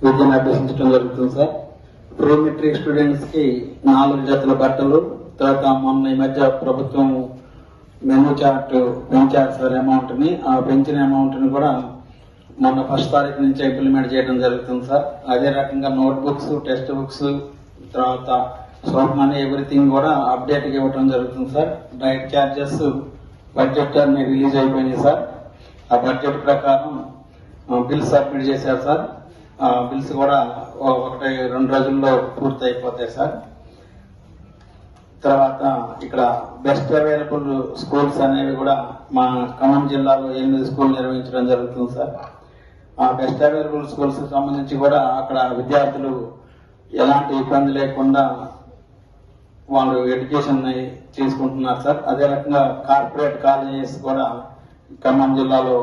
విద్యను అభ్యసించడం జరుగుతుంది సార్. ప్రీ మెట్రిక్ స్టూడెంట్స్ కి 4 జతల బట్టలు, తర్వాత మొన్న ఈ మధ్య ప్రభుత్వం మెనూ చార్ట్ పెంచారు సార్ అమౌంట్ ని. ఆ పెంచిన అమౌంట్ ని కూడా మొన్న 1st తారీఖు నుంచి ఇంప్లిమెంట్ చేయడం జరుగుతుంది సార్. అదే రకంగా నోట్ బుక్స్, టెక్స్ట్ బుక్స్, తర్వాత సోప్ మనీ ఎవ్రీథింగ్ కూడా అప్డేట్ ఇవ్వడం జరుగుతుంది సార్. డైట్ ఛార్జెస్ బడ్జెట్ అన్ని రిలీజ్ అయిపోయినాయి సార్. ఆ బడ్జెట్ ప్రకారం బిల్స్ సబ్మిట్ చేశారు సార్. ఆ బిల్స్ కూడా 1-2 రోజుల్లో పూర్తి అయిపోతాయి సార్. తర్వాత ఇక్కడ బెస్ట్ అవైలబుల్ స్కూల్స్ అనేవి కూడా మా ఖమ్మం జిల్లాలో 8 స్కూల్ నిర్వహించడం జరుగుతుంది సార్. ఆ బెస్ట్ అవైలబుల్ స్కూల్స్ సంబంధించి కూడా అక్కడ విద్యార్థులు ఎలాంటి ఇబ్బంది లేకుండా వాళ్ళు ఎడ్యుకేషన్ తీసుకుంటున్నారు సార్. అదే రకంగా కార్పొరేట్ కాలేజెస్ కూడా ఖమ్మం జిల్లాలో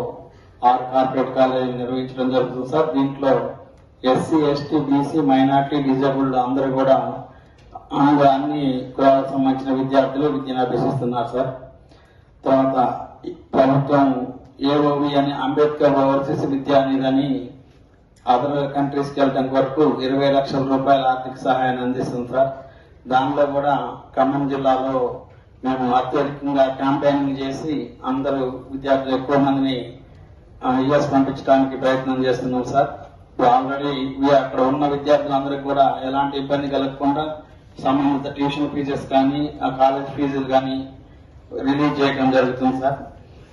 6 కార్పొరేట్ కాలేజీలు నిర్వహించడం జరుగుతుంది సార్. దీంట్లో SC, ST, BC, minority, disabled అందరూ కూడా అన్ని కులాలకు సంబంధించిన విద్యార్థులు విద్యను అభ్యసిస్తున్నారు సార్. తర్వాత ప్రభుత్వం ఏఓవి అని అంబేద్కర్ ఓవర్సీస్ విద్యానిధి అని అదర్ కంట్రీస్కి వెళ్ళడానికి వరకు 20 లక్షల రూపాయల ఆర్థిక సహాయాన్ని అందిస్తుంది సార్. దానిలో కూడా ఖమ్మం జిల్లాలో మేము అత్యధికంగా క్యాంపెయినింగ్ చేసి అందరూ విద్యార్థులు ఎక్కువ మందిని యుఎస్ పంపించడానికి ప్రయత్నం చేస్తున్నాం సార్. ఆల్రెడీ అక్కడ ఉన్న విద్యార్థులందరికీ కూడా ఎలాంటి ఇబ్బంది కలగకుండా సంబంధిత ట్యూషన్ ఫీజెస్ కానీ ఆ కాలేజ్ ఫీజులు కానీ రిలీజ్ చేయడం జరుగుతుంది సార్.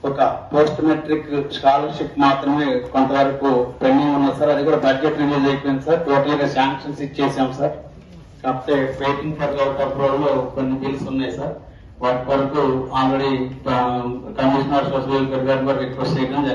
ఒక పోస్ట్ మెట్రిక్ స్కాలర్షిప్ మాత్రమే కొంతవరకు పెండింగ్ ఉన్నది సార్. అది కూడా బడ్జెట్ రిలీజ్ అయిపోయింది సార్. టోటల్ గా శాంక్షన్స్ ఇచ్చేసాం సార్. కాకపోతే వెయిటింగ్ ఫర్ అప్రూవల్ లో కొన్ని బిల్స్ ఉన్నాయి సార్. వాటి వరకు ఆల్రెడీ కమిషనర్ సోషల్ వెల్ఫేర్ గారు కూడా రిక్వెస్ట్ చేయడం జరిగింది.